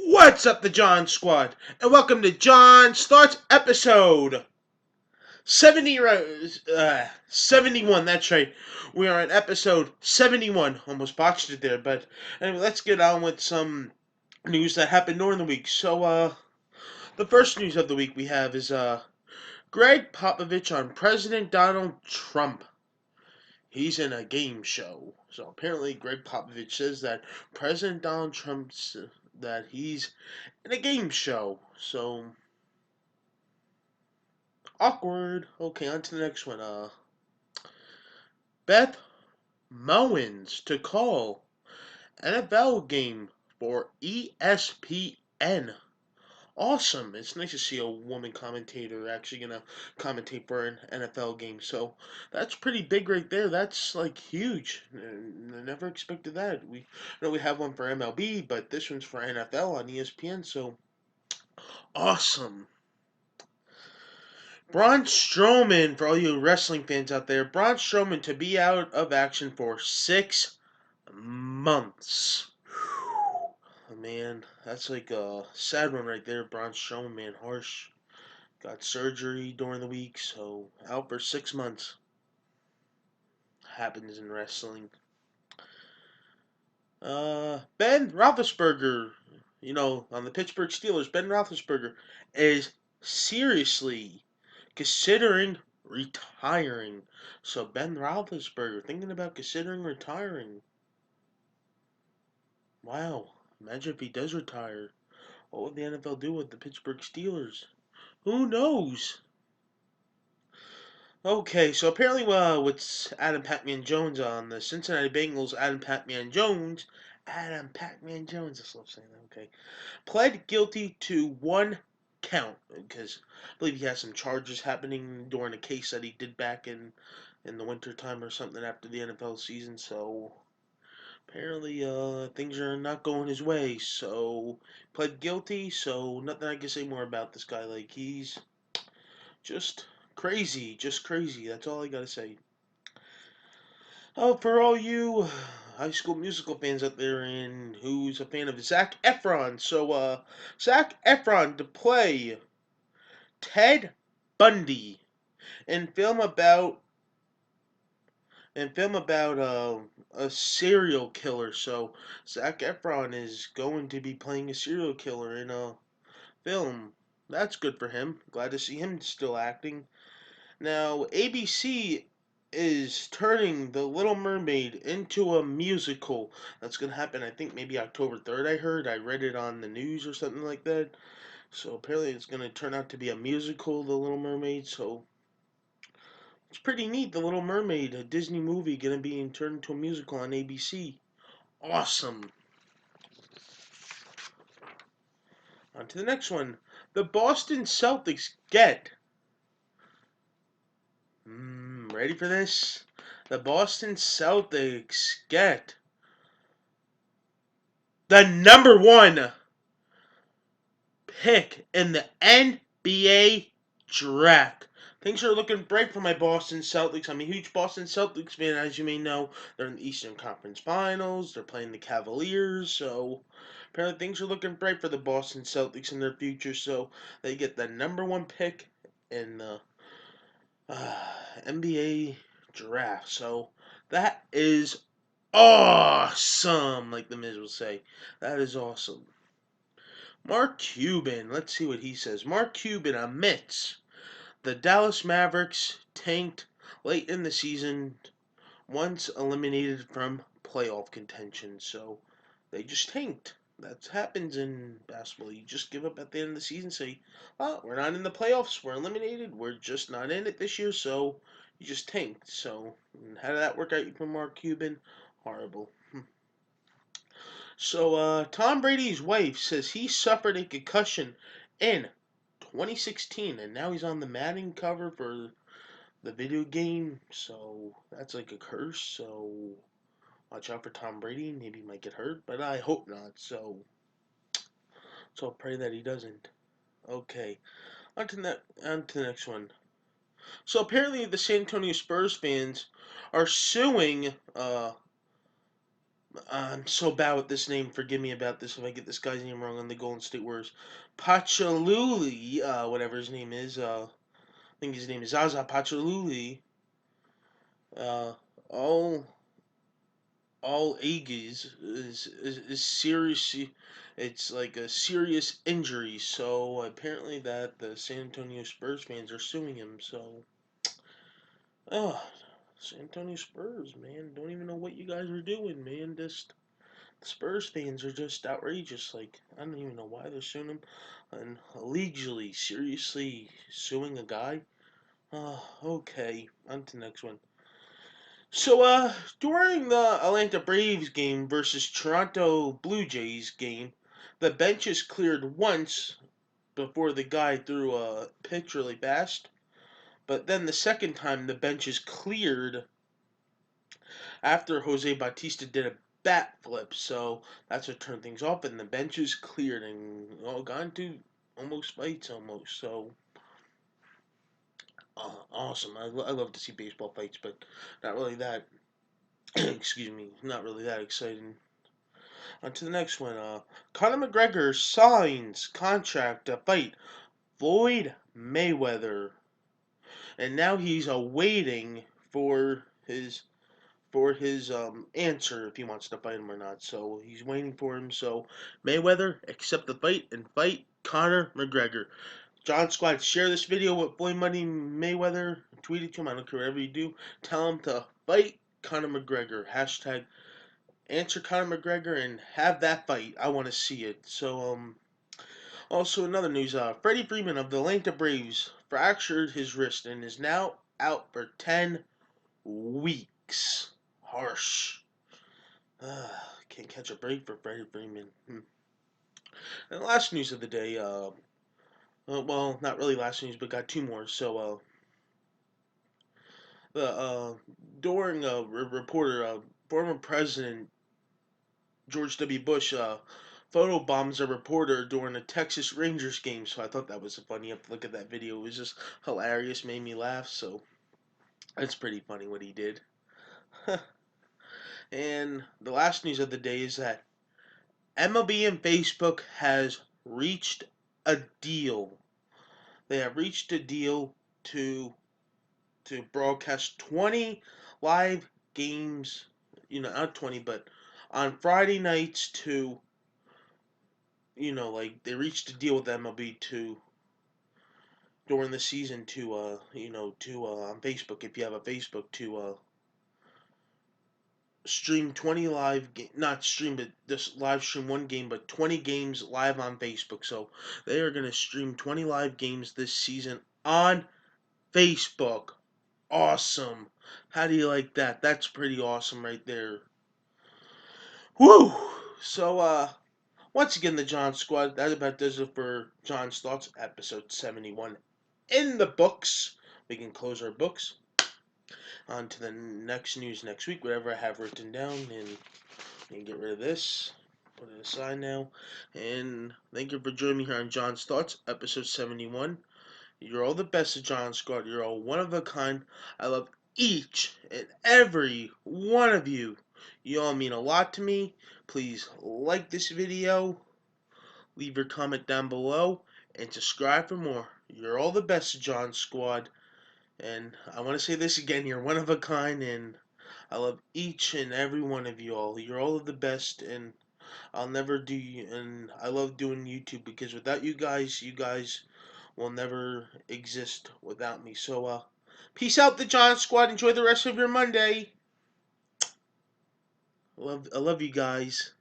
What's up, the John Squad, and welcome to John Starts episode 71. That's right. We are on episode 71. Almost botched it there, but anyway, let's get on with some news that happened during the week. The first news of the week we have is Greg Popovich on President Donald Trump. He's in a game show. So apparently, Greg Popovich says that President Donald Trump's that he's in a game show. So awkward. Okay, on to the next one. Beth Mowins to call NFL game for ESPN. Awesome. It's nice to see a woman commentator actually gonna commentate for an NFL game. So that's pretty big right there. That's like huge. I never expected that. We know we have one for MLB, but this one's for NFL on ESPN. So awesome. Braun Strowman, for all you wrestling fans out there, Braun Strowman to be out of action for 6 months. Oh, man, that's like a sad one right there. Braun Strowman, man, harsh. Got surgery during the week, so out for 6 months. Happens in wrestling. Ben Roethlisberger, on the Pittsburgh Steelers, Ben Roethlisberger is seriously considering retiring. So Ben Roethlisberger thinking about considering retiring. Wow, imagine if he does retire. What would the NFL do with the Pittsburgh Steelers? Who knows? Okay, so apparently, with Adam Pac-Man Jones on the Cincinnati Bengals, Adam Pac-Man Jones, I love saying that. Okay, pled guilty to one count because I believe he has some charges happening during a case that he did back in the winter time or something after the NFL season. So apparently, things are not going his way. So pled guilty. So nothing I can say more about this guy. Like he's just crazy, just crazy. That's all I gotta say. Oh, for all you High School Musical fans out there and who's a fan of Zac Efron. Zac Efron to play Ted Bundy in film about a serial killer. So Zac Efron is going to be playing a serial killer in a film. That's good for him. Glad to see him still acting. Now, ABC is turning The Little Mermaid into a musical. That's going to happen, I think, maybe October 3rd, I heard. I read it on the news or something like that. So apparently it's going to turn out to be a musical, The Little Mermaid. So it's pretty neat, The Little Mermaid, a Disney movie, going to be turned into a musical on ABC. Awesome. On to the next one. The Boston Celtics get. Ready for this? The Boston Celtics get the number one pick in the NBA draft. Things are looking bright for my Boston Celtics. I'm a huge Boston Celtics fan, as you may know. They're in the Eastern Conference Finals. They're playing the Cavaliers, so apparently things are looking bright for the Boston Celtics in their future. So they get the number one pick in the NBA draft. So that is awesome, like the Miz will say. That is awesome. Mark Cuban, let's see what he says. Mark Cuban admits the Dallas Mavericks tanked late in the season, once eliminated from playoff contention. So they just tanked. That happens in basketball. You just give up at the end of the season, say, "Oh, we're not in the playoffs. We're eliminated. We're just not in it this year." So you just tanked. So how did that work out for Mark Cuban? Horrible. So, Tom Brady's wife says he suffered a concussion in 2016, and now he's on the Madden cover for the video game. So, that's like a curse. So, watch out for Tom Brady. Maybe he might get hurt, but I hope not. So I'll pray that he doesn't. Okay, on to the next one. So, apparently, the San Antonio Spurs fans are suing I'm so bad with this name. Forgive me about this if I get this guy's name wrong on the Golden State Warriors. Pachaluli, whatever his name is. I think his name is Zaza Pachaluli. Uh, all all ages is seriously, it's like a serious injury. So apparently that the San Antonio Spurs fans are suing him. So, oh, San Antonio Spurs, man, don't even know what you guys are doing, man. Just the Spurs fans are just outrageous. Like, I don't even know why they're suing him and illegally, seriously suing a guy. Oh, okay. On to the next one. So, during the Atlanta Braves game versus Toronto Blue Jays game, the benches cleared once before the guy threw a pitch really fast. But then the second time, the benches cleared after Jose Bautista did a bat flip. So that's what turned things off, and the benches cleared and all gone to almost fights almost. So, awesome. I love to see baseball fights, but not really that. Excuse me, not really that exciting. On to the next one. Conor McGregor signs contract to fight Floyd Mayweather, and now he's awaiting for his answer if he wants to fight him or not. So he's waiting for him. So Mayweather accept the fight and fight Conor McGregor. John Squad, share this video with Boy Money Mayweather. Tweet it to him. I don't care whatever you do. Tell him to fight Conor McGregor. Hashtag answer Conor McGregor and have that fight. I want to see it. So also another news. Freddie Freeman of the Atlanta Braves fractured his wrist and is now out for 10 weeks. Harsh. Can't catch a break for Freddie Freeman. And the last news of the day. Well, not really last news, but got two more. So the during a reporter, former President George W. Bush photo bombs a reporter during a Texas Rangers game. So I thought that was funny. You have to look at that video. It was just hilarious, made me laugh. So that's pretty funny what he did. And the last news of the day is that MLB and Facebook has reached a deal. They have reached a deal to broadcast 20 live games. Not 20, but on Friday nights to like they reached a deal with MLB to during the season to on Facebook, if you have a Facebook, to stream 20 live not stream, but just live stream one game, but 20 games live on Facebook. So they are going to stream 20 live games this season on Facebook. Awesome. How do you like that? That's pretty awesome right there. Woo! So once again, the John Squad, that about does it for John's Thoughts, episode 71 in the books. We can close our books. On to the next news next week, whatever I have written down, and get rid of this. Put it aside now. And thank you for joining me here on John's Thoughts, episode 71. You're all the best of John Squad. You're all one of a kind. I love each and every one of you. You all mean a lot to me. Please like this video, leave your comment down below, and subscribe for more. You're all the best of John Squad. And I want to say this again, you're one of a kind, and I love each and every one of you all. You're all the best, and I'll never do, and I love doing YouTube because without you guys will never exist without me. So, peace out, the John Squad. Enjoy the rest of your Monday. I love you guys.